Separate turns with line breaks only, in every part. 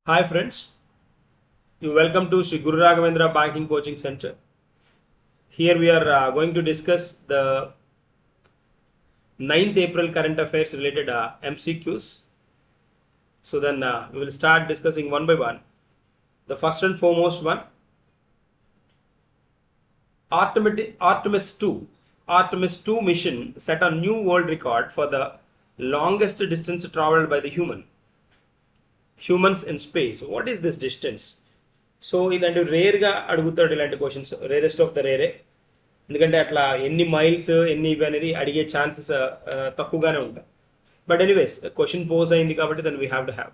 Hi friends, you welcome to Sri Guru Raghavendra Banking Coaching Center. Here we are going to discuss the 9th April current affairs related MCQs. So then we will start discussing one by one. The first and foremost one, Artemis II mission set a new world record for the longest distance traveled by the humans in space. What is this distance? So ఇలాంటి రేర్గా అడుగుతాడు ఇలాంటి questions, rarest of the రేరే. ఎందుకంటే అట్లా ఎన్ని miles ఎన్ని ఇవి అనేది అడిగే ఛాన్సెస్ తక్కువగానే ఉంటాయి. బట్ ఎనీవేస్ క్వశ్చన్ పోజ్ అయింది కాబట్టి దాన్ని we have to have.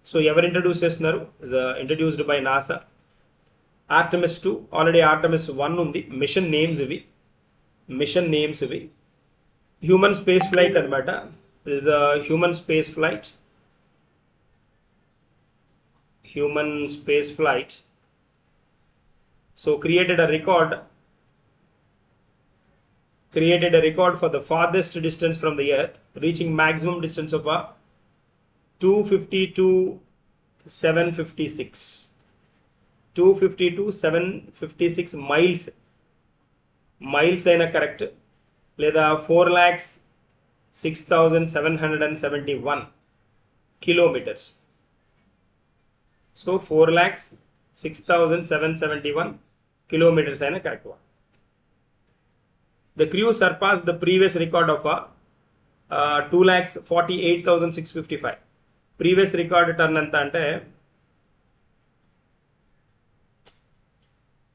So ఎవరు ఇంట్రడ్యూస్ చేస్తున్నారు? Introduced by NASA. Artemis 2, already Artemis 1 ఉంది. మిషన్ నేమ్స్ ఇవి. హ్యూమన్ స్పేస్ ఫ్లైట్ అనమాట. Is human space flight. So created a record for the farthest distance from the earth, reaching maximum distance of 250 to 756 miles అయినా correct, లేదా 4,06,771 kilometers. So 4,06,771 kilometers అయినా correct. The crew surpassed the previous record of 2,48,655. Previous record turn ఎంత అంటే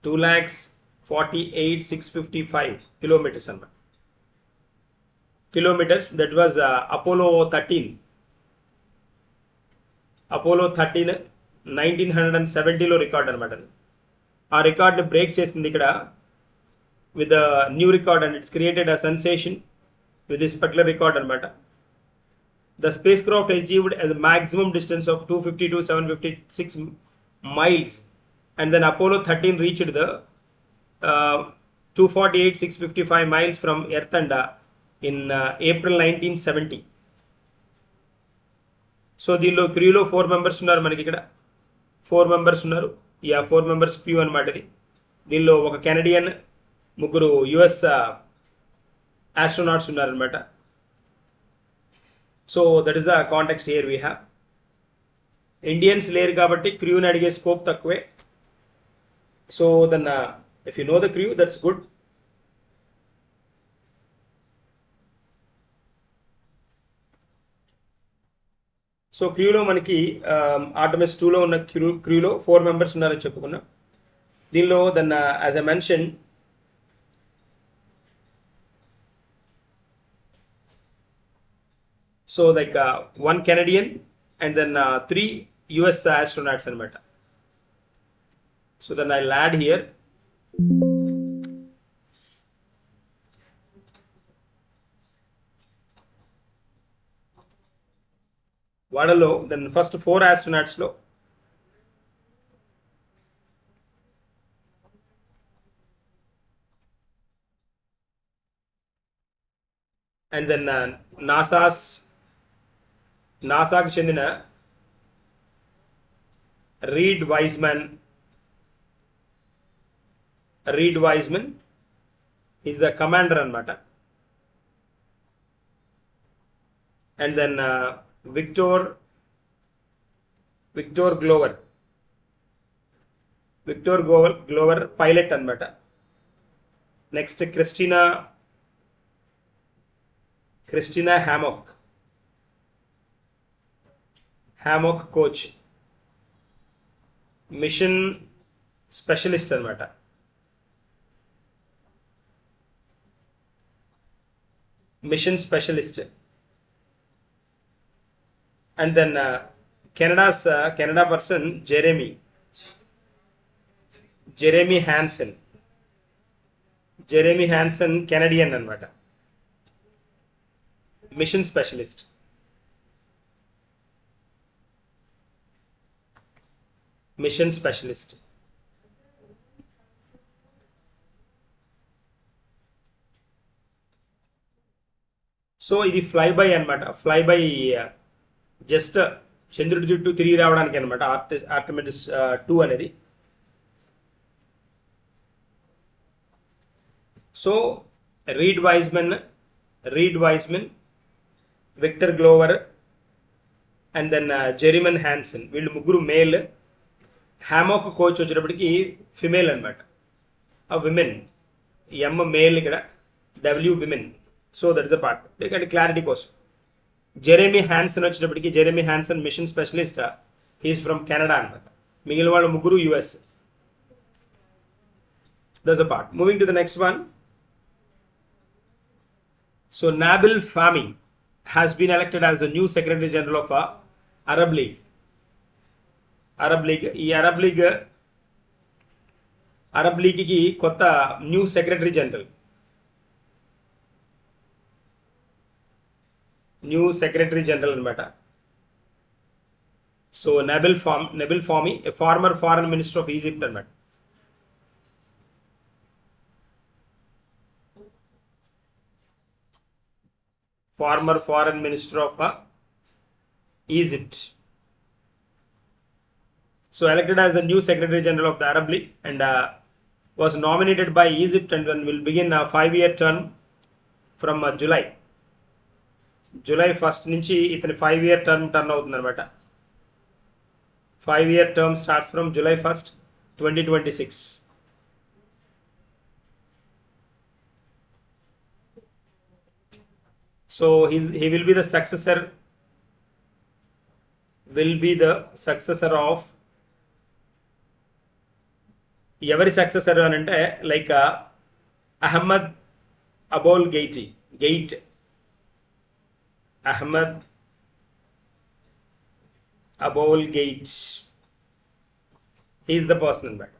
2,48,655 kilometers అన్నమాట. Kilometers. That was Apollo 13 1970లో record అనమాట. ఆ రికార్డ్ని బ్రేక్ చేసింది ఇక్కడ with new record, and it's created a sensation with this particular record అనమాట. The spacecraft achieved as a maximum distance of 250 to 756 miles, and then Apollo 13 reached the 248,655 miles from Earth and in April 1970. So దీనిలో క్రూలో 4 members ఉన్నారు. మనకి ఇక్కడ 4 members ఉన్నారు. 4 members crew అనమాట ఇది. దీనిలో ఒక కెనడియన్, 3 యుఎస్ ఆస్ట్రోనాట్స్ ఉన్నారనమాట. So that is the context here we have. Indians లేరు కాబట్టి క్రూని అడిగే స్కోప్ తక్కువే. So then if you know the crew, that's good. So క్రూలో మనకి ఆర్టమిస్ 2లో ఉన్న క్రూలో 4 members ఉన్నారని చెప్పుకున్నాం. దీనిలో then as I mention, so like 1 Canadian and then 3 US astronauts అనమాట. So then I add here. వాళ్ళలో దెన్ ఫస్ట్ 4 ఆస్ట్రోనాట్స్లో అండ్ దెన్ నాసాకి చెందిన Reid Wiseman is a commander అనమాట. And then Victor Glover pilot అనమాట. Next Christina Hammock Koch, mission specialist అనమాట. And then Canada person Jeremy Hansen Canadian అనమాట. Mission specialist. So ఇది fly by అనమాట. Fly by just చంద్రుడి చుట్టూ తిరిగి రావడానికి అనమాట ఆర్టమిస్ 2 అనేది. So Reid Wiseman, Victor Glover and then Jeremy Hansen, వీళ్ళు ముగ్గురు మేల్. హ్యామాక్ కోచ్ వచ్చేటప్పటికి ఫిమేల్ అనమాట. విమెన్, ఎమ్ మేల్ ఇక్కడ, W women. So that is a part, అంటే క్లారిటీ కోసం. జెరెమీ హ్యాన్సన్ వచ్చేటప్పటికి, Jeremy Hansen mission specialist, he's from Canada అనమాట. మిగిలిన వాళ్ళు ముగ్గురు US. That's a part. Moving to the next one. So Nabil Fahmy has been elected as the new Secretary General of Arab League. ఈ Arab league కి కొత్త new secretary general అనమాట. So Nabil Fahmy, former foreign minister of Egypt అనమాట. Former Foreign Minister of Egypt. So elected as a new Secretary General of the Arab League and was nominated by Egypt and will begin a 5-year term from July 1st నుంచి ఇతని 5-year term turn అవుతుంది అనమాట. 5-year term starts from July 1st, 2026. So he will be the successor of ఎవరి successor అని అంటే like Ahmed Aboul Gheit is the person అనమాట.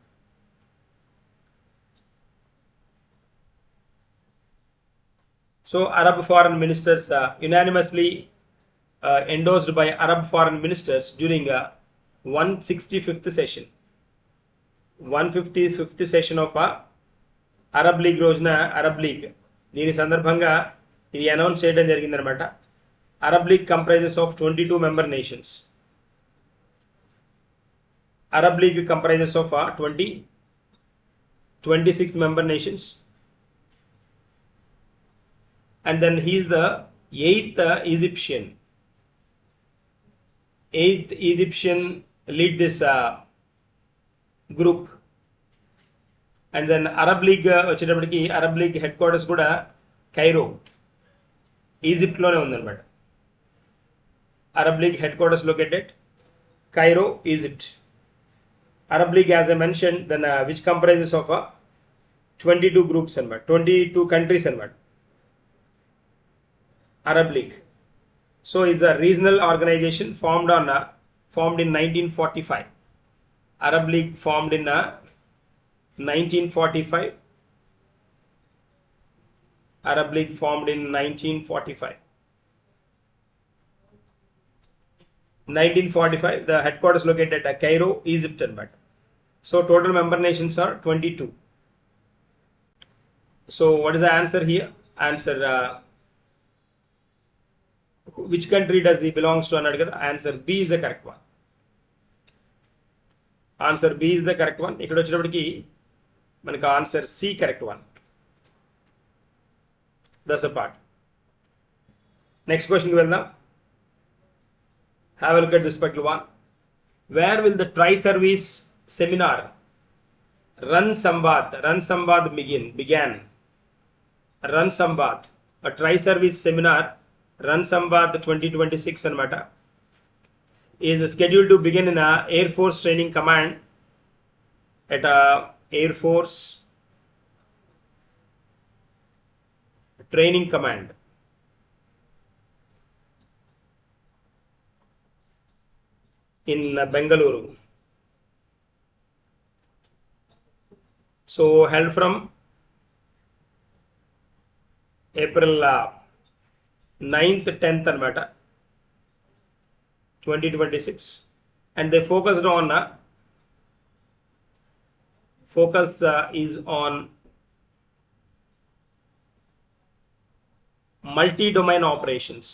So Arab foreign ministers unanimously endorsed by Arab foreign ministers during 165th session. 155th session of Arab league రోజున Arab league దీని సందర్భంగా ఇది announce చేయడం జరిగిందనమాట. Arab league comprises of 22 member nations. Arab league comprises of 26 member nations. And then he is the eighth Egyptian lead this group. And then Arab League వచ్చేటప్పటికి Arab league head quarters కూడా Cairo, Egypt లోనే ఉందన్నమాట. Arab league head quarters located Cairo, Egypt. Arab League, as I mentioned, then which comprises of 22 groups and 22 countries and Arab League. So is a regional organization formed in 1945. Arab League formed in 1945. Arab League formed in 1945. 1945. The headquarters located at Cairo, Egypt and so total member nations are 22. So what is the answer here? Answer which country does he belongs to అన్నాడు కదా. Answer B is the correct one. Answer B is the correct one. ఇక్కడ వచ్చేటప్పటికి మనకు answer C correct one. That's a part. Next question కి వెళ్దాం. Have a look at this particular one. Where will the tri-service seminar Run Samvad began? Run Samvad, a tri-service seminar, Run Samvad 2026 anamata, is scheduled to begin in a Air Force Training Command at a Air Force Training Command in Bengaluru. So held from April 9th 10th anamata 2026, and they focused on is on multi-domain operations.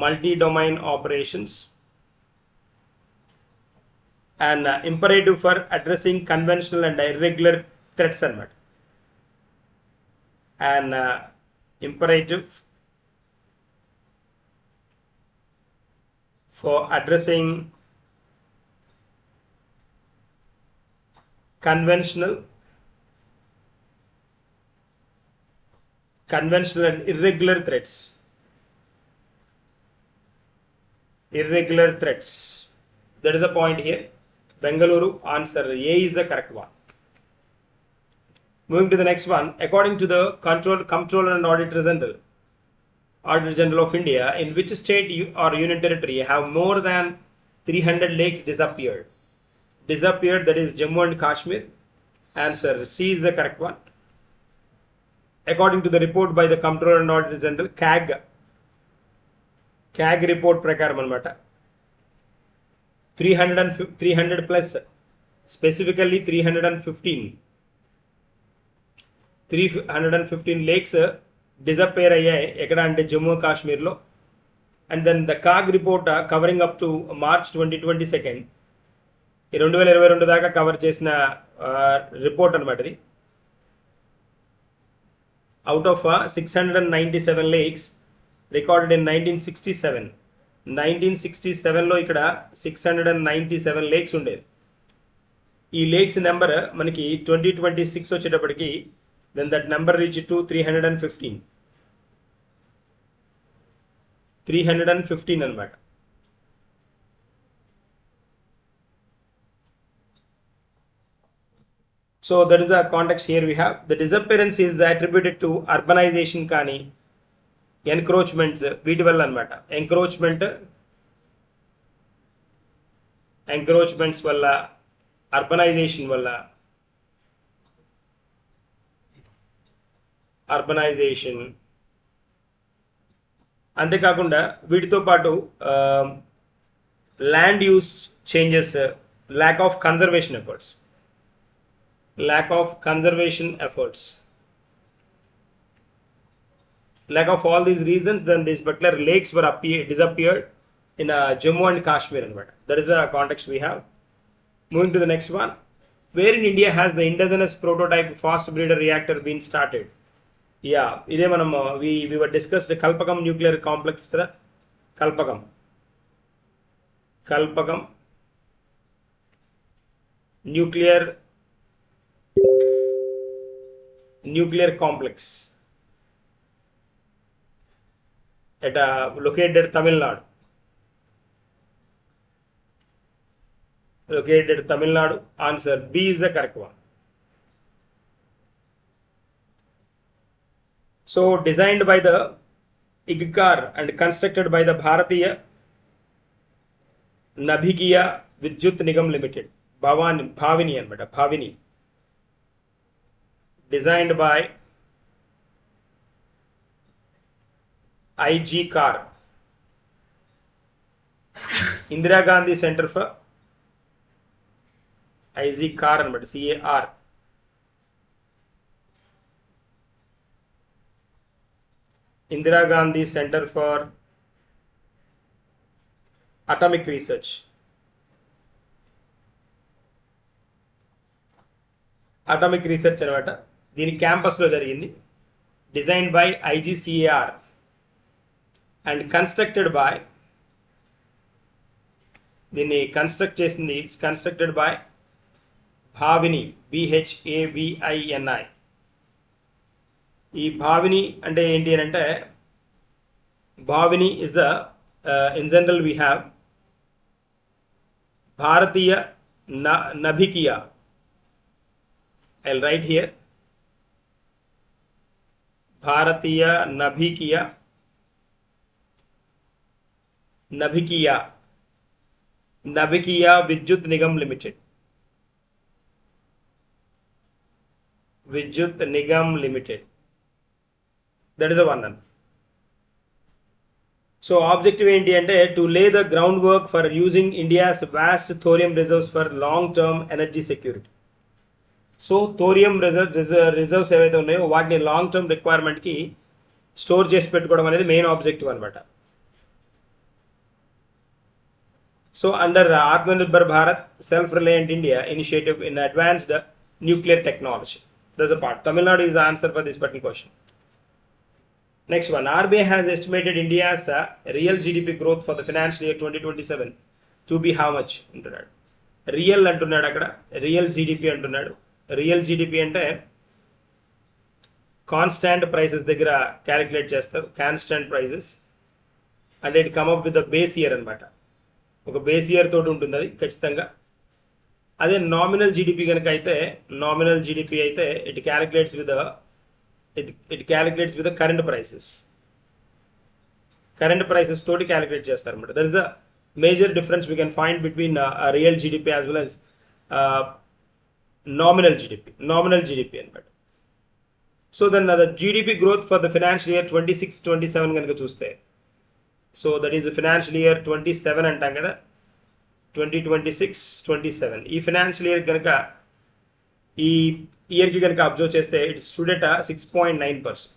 multi-domain operations, and imperative for addressing conventional and irregular threats అన్నమాట. And imperative for addressing conventional and irregular threats. That is a point here. Bengaluru, answer A is the correct one. Moving to the next one. According to the Comptroller and Auditor General of India, in which state or union territory have more than 300 lakes disappeared? That is Jammu and Kashmir. Answer C is the correct one. According to the report by the Comptroller and Auditor General, CAG report ప్రకారం అన్నమాట 300 plus, specifically 315 lakes disappear అయ్యాయి ఎక్కడ అంటే జమ్మూ కాశ్మీర్లో. And then the CAG report covering up to March 2022 2022 దాకా cover చేసిన report అనమాట ఇది. Out of 697 lakes recorded in 1967లో ఇక్కడ 697 lakes ఉండేది. ఈ లేక్స్ నెంబర్ మనకి 2026 వచ్చేటప్పటికి then that number reached to 315 అన్నమాట. So that is the context here we have. The disappearance is attributed to urbanization కానీ encroachments వీటి వల్ల అన్నమాట. encroachments వల్ల, urbanization వల్ల, అంతేకాకుండా వీటితో పాటు land use changes, lack of conservation efforts. Lack of all these reasons, then these particular lakes were disappeared in Jammu and Kashmir anamata. That is the context we have. Moving to the next one. Where in India has the indigenous prototype fast breeder reactor been started? Yeah, ఇదే మనం we were discussed Kalpakam nuclear complex కదా. Kalpakam nuclear complex at located Tamil Nadu. Answer B is the correct one. So designed by the IGCAR and constructed by the Bharatiya Nabhikiya Vidyut Nigam Limited. Bhavini. Designed by IGCAR, Indira Gandhi Center for IGCAR and CAR. Indira Gandhi Center for Atomic Research. అనమాట. దీని క్యాంపస్లో జరిగింది. Designed by IGCAR and constructed by, దీన్ని construct చేసింది, it's constructed by Bhavini, BHAVINI. ఈ భావిని అంటే ఏంటి అని అంటే, Bhavini is in general we have Bharatiya Nabhikiya. I'll write here Bharatiya Nabhikiya Vidyut Nigam limited. That is a one. So objective ఏంటి అంటే, to lay the groundwork for using India's vast thorium reserves for long term energy security. So thorium reserves ఏవైతే ఉన్నాయో వాటిని long term రిక్వైర్మెంట్కి store చేసి పెట్టుకోవడం అనేది main objective అనమాట. So under Atmanirbhar Bharat Self-Reliant India initiative in advanced nuclear technology. There's a part. Tamil Nadu is the answer for this particular question. Next one, RBI has estimated India's real GDP growth for the financial year 2027 to be how much? అంటున్నాడు. Real అంటున్నాడు అక్కడ, real GDP అంటున్నాడు. Real GDP అంటే constant prices దగ్గర calculate చేస్తారు, constant prices, అంటే it come up with the base year అనమాట. ఒక బేస్ ఇయర్ తోటి ఉంటుంది అది ఖచ్చితంగా. అదే నామినల్ జీడిపి కనుక అయితే, నామినల్ జీడిపి అయితే it calculates with the current prices. Current prices తోటి క్యాలిక్యులేట్ చేస్తారు అనమాట. There is a major difference we can find between real GDP as well as nominal GDP అనమాట. So then the GDP growth for the financial year 26-27 కనుక చూస్తే, so that is financial year 27 అంటాం కదా, 2026-27 ఈ financial year కనుక, ఈ ఇయర్కి కనుక అబ్జర్వ్ చేస్తే it's stood at 6.9%.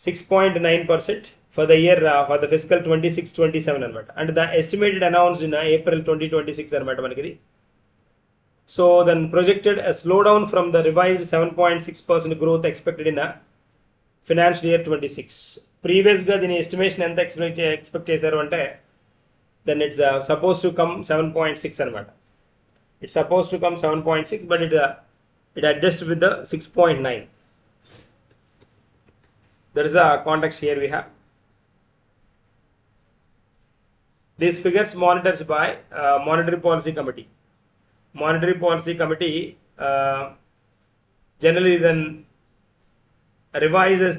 6.9% for the year for the fiscal 26-27 అనమాట. అండ్ ద ఎస్టిమేటెడ్ అనౌన్స్డ్ ఇన్ ఏప్రిల్ 2026 అనమాట మనకి ఇది. So then projected a slowdown from the revised 7.6% growth expected in financial year 26. ప్రీవియస్గా దీని ఎస్టిమేషన్ ఎంత ఎక్స్పెక్ట్ చేశారు అంటే, then it's supposed to come 7.6 అనమాట. It's supposed to come 7.6, but it adjust with the 6.9. That is the context here we have. These figures monitors by monetary policy committee. Monetary Policy Committee generally then revises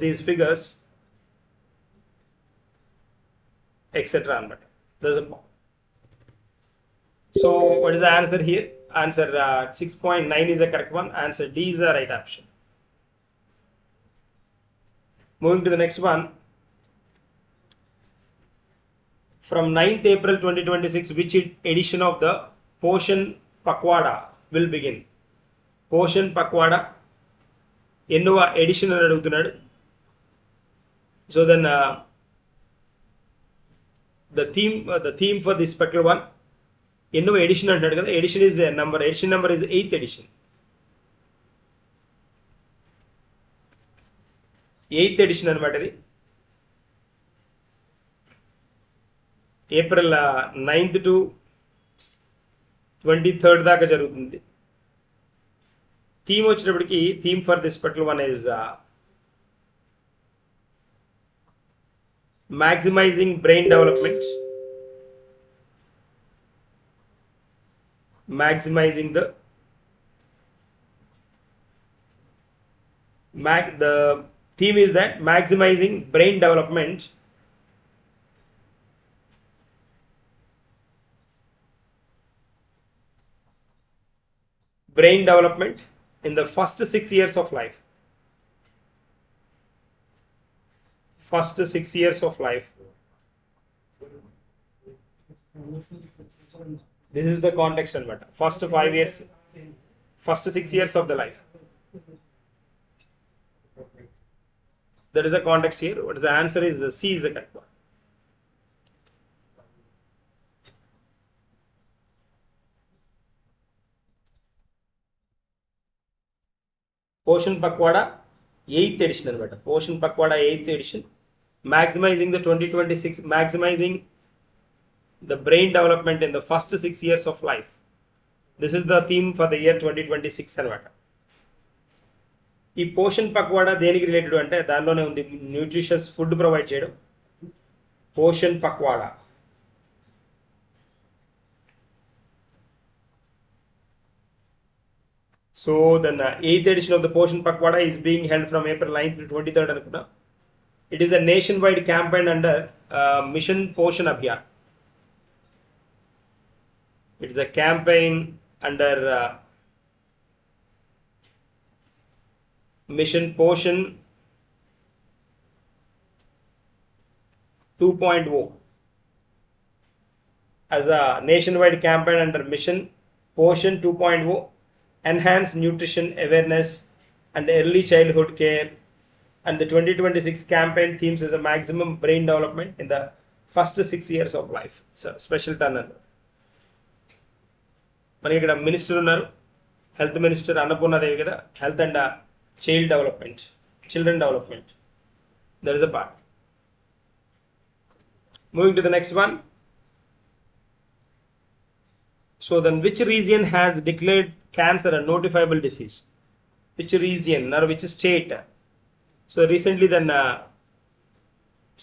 these figures, etc. So what is the answer here? Answer 6.9 is the correct one. Answer D is the right option. Moving to the next one. From 9th April 2026, which edition of the Poshan Pakhwada will begin? Poshan Pakhwada ఎన్నవ edition అని అడుగుతున్నాడు. So then the theme for this particular one, ఎన్నవ edition అంటున్నాడు కదా, edition is number, edition number is 8th edition. 8th edition అనమాట ఇది. April 9th to 23rd దాకా జరుగుతుంది. థీమ్ వచ్చినప్పటికి, theme for this particular one is maximizing brain development, the theme is that maximizing brain development in the first 6 years of life. First 6 years of life. This is the context anamata. First 5 years, first 6 years of the life. That is the context here. What is the answer? Is the C is the correct one. Poshan Pakhwada 8th edition అనమాట. Poshan Pakhwada 8th edition, maximizing the 2026, maximizing the brain development in the first 6 years of life. This is the theme for the year 2026 అనమాట. ఈ పోషన్ పక్వాడా దేనికి related అంటే, దానిలోనే ఉంది nutritious food provide చేయడం. Poshan Pakhwada So then 8th edition of the Poshan Pakhwada is being held from April 9th to 23rd అనుకున్నా. It is a nationwide campaign under Mission Poshan Abhiyan. It is a campaign under Mission Poshan 2.0. As a nationwide campaign under Mission Poshan 2.0, enhance nutrition awareness and early childhood care. And the 2026 campaign themes is a maximum brain development in the first 6 years of life. So special turn మనకి ఇక్కడ minister ఉన్నారు, health minister Annapurnadevi కదా, health and child development, children development, that is a part. Moving to the next one. So then which region has declared cancer a notifiable disease? Which region or which state? So recently then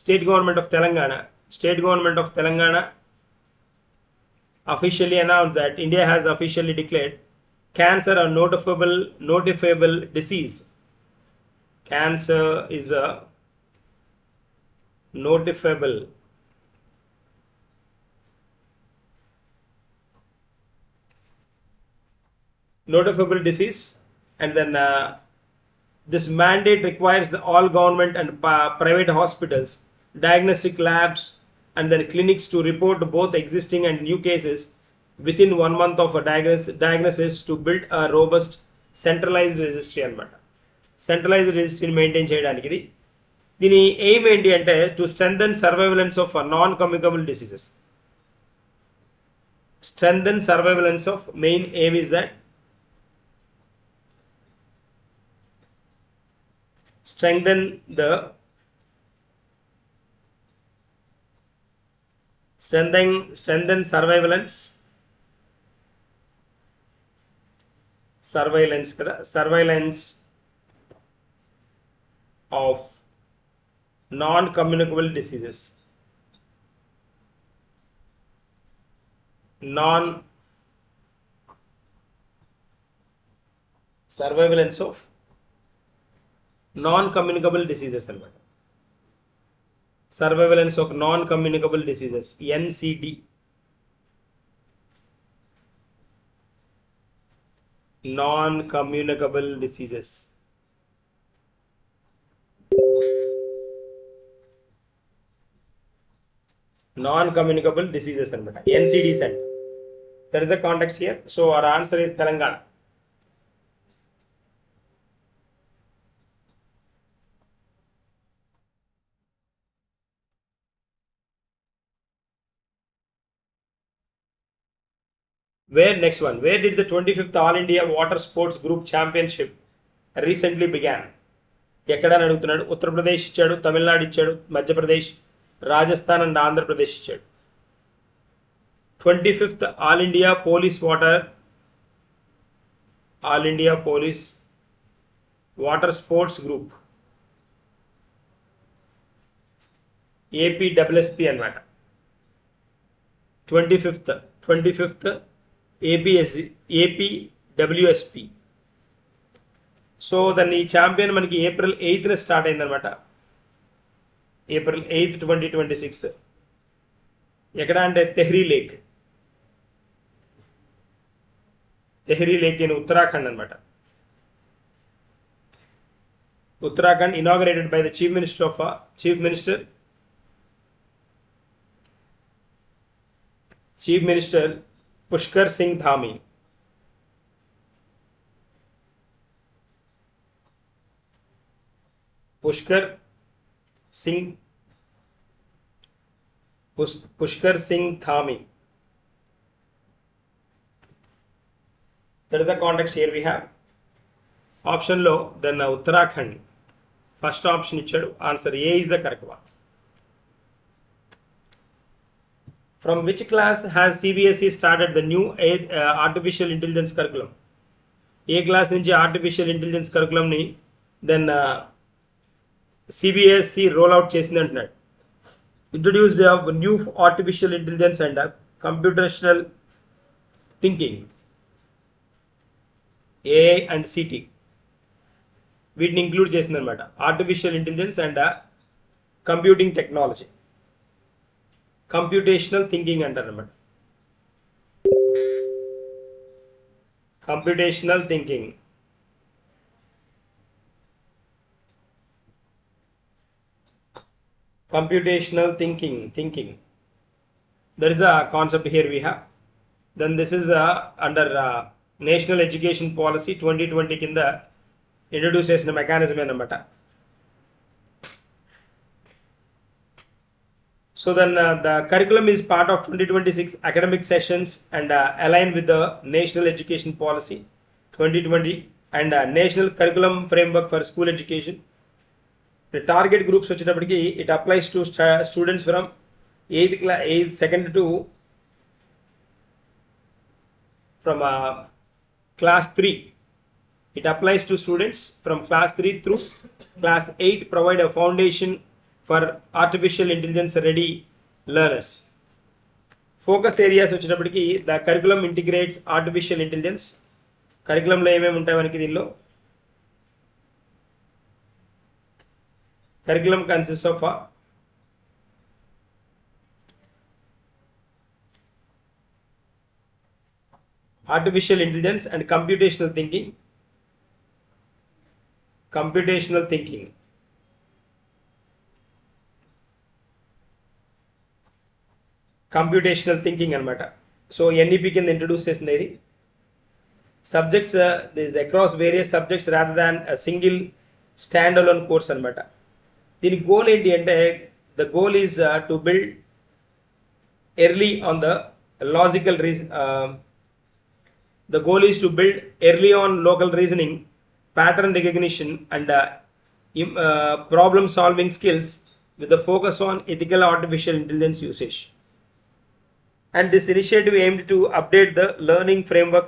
state government of Telangana officially announced that India has officially declared cancer a notifiable disease. Cancer is a notifiable disease, and then this mandate requires all government and private hospitals, diagnostic labs, and then clinics to report both existing and new cases within 1 month of a diagnosis to build a robust centralized registry అన్నమాట. Centralised రిజిస్ట్రీని maintain చేయడానికి ఇది. దీని aim ఏంటి అంటే to strengthen surveillance of non communicable diseases. Strengthen surveillance of main aim is that strengthen surveillance of non-communicable diseases. Surveillance of non-communicable diseases అన్నమాట. Surveillance of non-communicable diseases, NCD. Non-communicable diseases. Non-communicable diseases అన్నమాట, NCDs అంట. There is a context here. So our answer is Telangana. Next one, where did the 25th All India Water Sports Group Championship recently began? ఎక్కడ అని అడుగుతున్నాడు. ఉత్తరప్రదేశ్ ఇచ్చాడు, తమిళనాడు ఇచ్చాడు, Madhya Pradesh, Rajasthan and Andhra Pradesh ఇచ్చాడు. 25th All India Police Water Sports Group, APWSP అన్నమాట. 25th APWSP. So దాన్ని champion మనకి April 8th start అయిందనమాట. April 8th 2026. ఎక్కడ అంటే తెహ్రీ లేక్ ఇన్ ఉత్తరాఖండ్ అనమాట. Uttarakhand, inaugurated by the chief minister Pushkar Singh Dhami. Pushkar Singh Dhami. That is the context here we have. Option లో then Uttarakhand first option ఇచ్చాడు. Answer A is the correct one. From which class has CBSE started the new artificial intelligence curriculum? ఏ class నుంచి artificial intelligence కరికులంని then CBSE rollout చేసింది అంటున్నాడు. Introduced a new artificial intelligence and computational thinking, AI and CT, వీటిని include చేసింది అనమాట. Artificial intelligence and computing technology, computational thinking అంటారు అనమాట. Computational thinking. That is a concept here we have. Then this is under National Education Policy 2020 కింద introduce చేసిన మెకానిజమే అన్నమాట. So then the curriculum is part of 2026 academic sessions and aligned with the National Education Policy 2020 and National Curriculum Framework for School Education. The target groups వచ్చేటప్పటికి it applies to students from 8th class, 8th, 2nd to from class 3. It applies to students from class 3 through class 8, provide a foundation for artificial intelligence ready learners. Focus areas వచ్చేటప్పటికి the curriculum integrates artificial intelligence. కరికులంలో ఏమేమి ఉంటాయి మనకి దీనిలో? Curriculum consists of artificial intelligence and computational thinking. Computational thinking. Computational thinking అనమాట. So NEP కింద introduce చేసింది ఇది. Subjects this across various subjects rather than a single stand alone course అనమాట. దీని గోల్ ఏంటి అంటే the goal is to build early on the logical reason. The goal is to build early on local reasoning, pattern recognition and problem solving skills with the focus on ethical artificial intelligence usage. And this initiative aimed to update the learning framework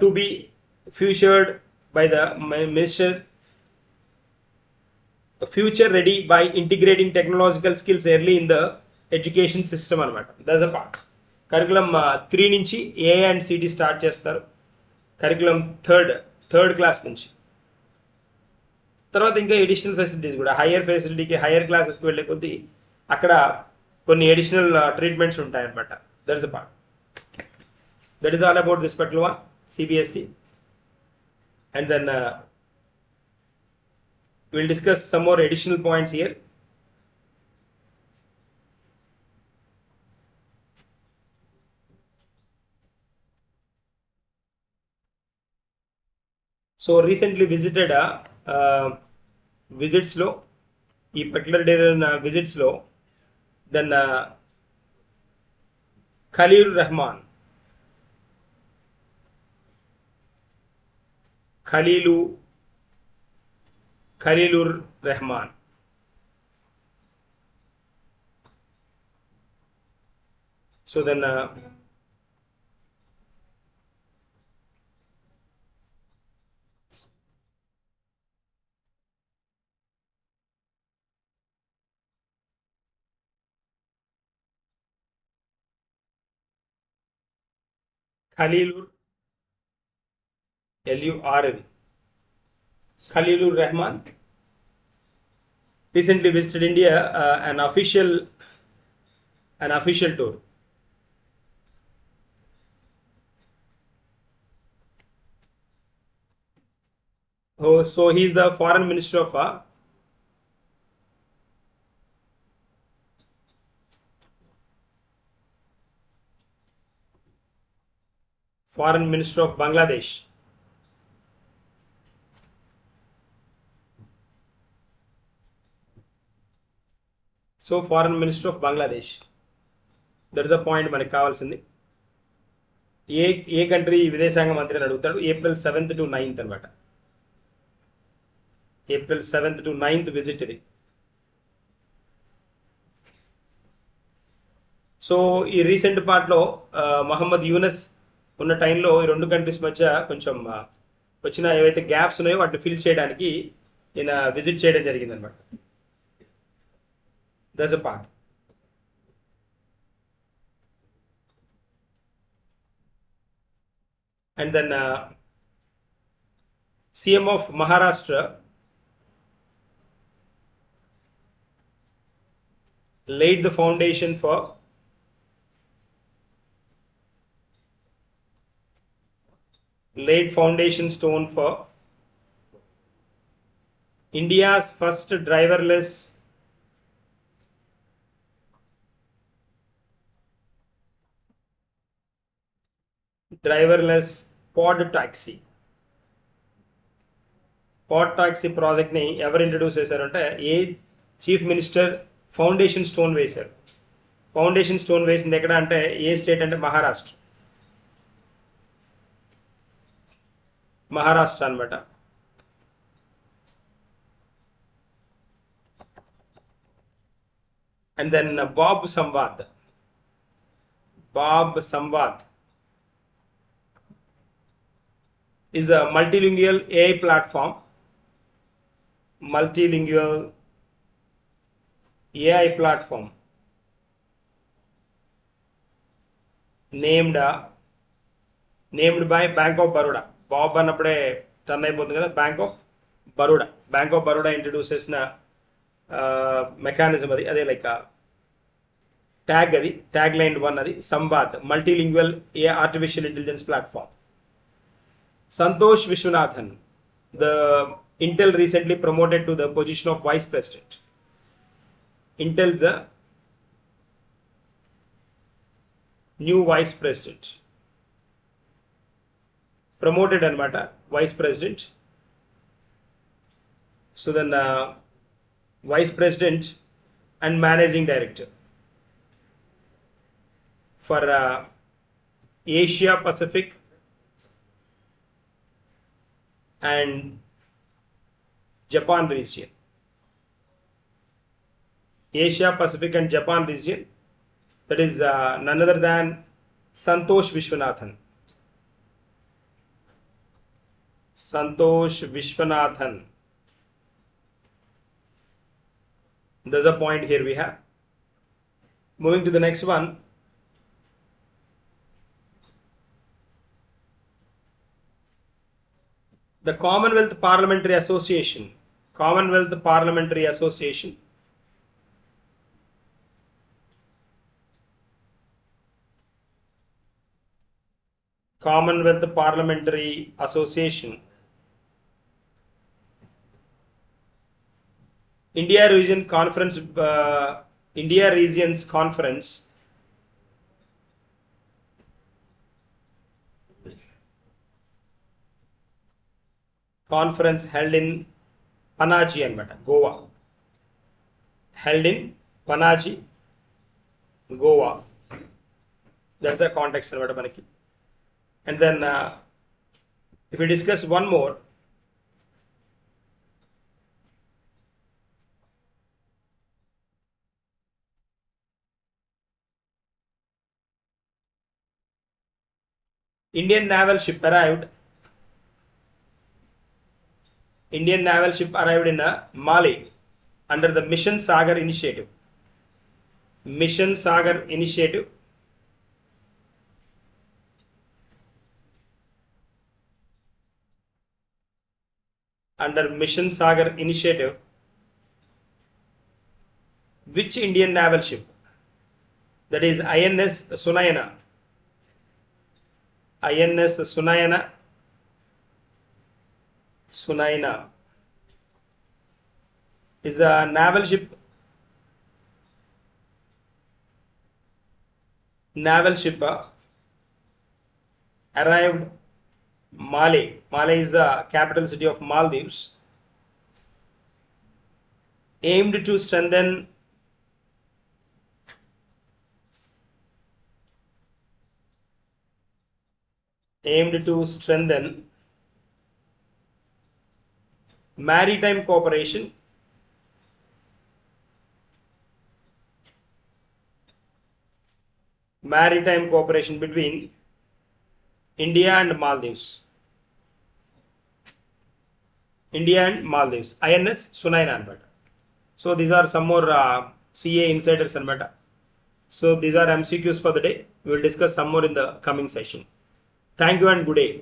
to be featured by the minister future ready by integrating technological skills early in the education system అనమాట. That's a part. Curriculum 3 నుంచి A and city start చేస్తారు. Curriculum third class నుంచి. తర్వాత ఇంకా additional facilities కూడా higher ఫెసిలిటీకి higher క్లాసెస్కి వెళ్ళే కొద్దీ అక్కడ కొన్ని ఎడిషనల్ ట్రీట్మెంట్స్ ఉంటాయన్నమాట. That is a part. That is all about this particular one CBSE. And then will discuss some more additional points here. So recently visited విజిట్స్లో ఈ పర్టికులర్ డే విజిట్స్లో then Khalilur Rahman. So then Khalilur Khalilur Rahman recently visited India, an official tour. Oh, so he is the foreign minister of Bangladesh. So foreign minister of Bangladesh. That is a point మనకి కావాల్సింది. ఏ country విదేశాంగ మంత్రి అని అడుగుతాడు. April 7th to 9th అనమాట. April 7th to 9th visit ఇది. So ఈ recent పార్ట్లో మహమ్మద్ యూనస్ ఉన్న టైంలో ఈ రెండు కంట్రీస్ మధ్య కొంచెం వచ్చిన ఏవైతే గ్యాప్స్ ఉన్నాయో వాటిని ఫిల్ చేయడానికి ఈయన విజిట్ చేయడం జరిగింది అనమాట. That's a part. And then CM of Maharashtra laid the foundation for stone for India's first driverless pod taxi. Pod taxi ప్రాజెక్ట్ని ఎవరు ఇంట్రడ్యూస్ చేశారంటే ఏ చీఫ్ మినిస్టర్ ఫౌండేషన్ స్టోన్ వేశారు. ఫౌండేషన్ స్టోన్ వేసింది ఎక్కడ అంటే ఏ స్టేట్ అంటే మహారాష్ట్ర అనమాట. అండ్ దెన్ బాబ్ సంవాద్ is a multilingual AI platform, named by Bank of Baroda. BOB అన్నప్పుడే టర్న్ అయిపోతుంది కదా, బ్యాంక్ ఆఫ్ బరోడా ఇంట్రడ్యూస్ చేసిన మెకానిజం అదే లైక్ ట్యాగ్ లైన్ 1 అది Samvad multilingual a artificial intelligence platform. Santosh Vishwanathan, the Intel recently promoted to the position of Vice President. Intel's new Vice President. Promoted anamata, Vice President. So then Vice President and Managing Director for Asia Pacific and Japan region. Asia Pacific and Japan region, that is none other than Santosh Vishwanathan. There's a point here we have. Moving to the next one. The Commonwealth Parliamentary Association India Regions Conference held in Panaji anamata, Goa. Held in Panaji, Goa. That's the context anamata manaki. And then if we discuss one more, Indian naval ship arrived in Mali under the Mission Sagar initiative. Under Mission Sagar initiative, which Indian naval ship? That is INS Sunayana. Sunayana is a naval ship arrived Mali. Mali is the capital city of Maldives. Aimed to strengthen maritime cooperation between India and Maldives. INS Sunayana anamata. So these are some more CA insiders anamata. So these are MCQs for the day. We will discuss some more in the coming session. Thank you and good day.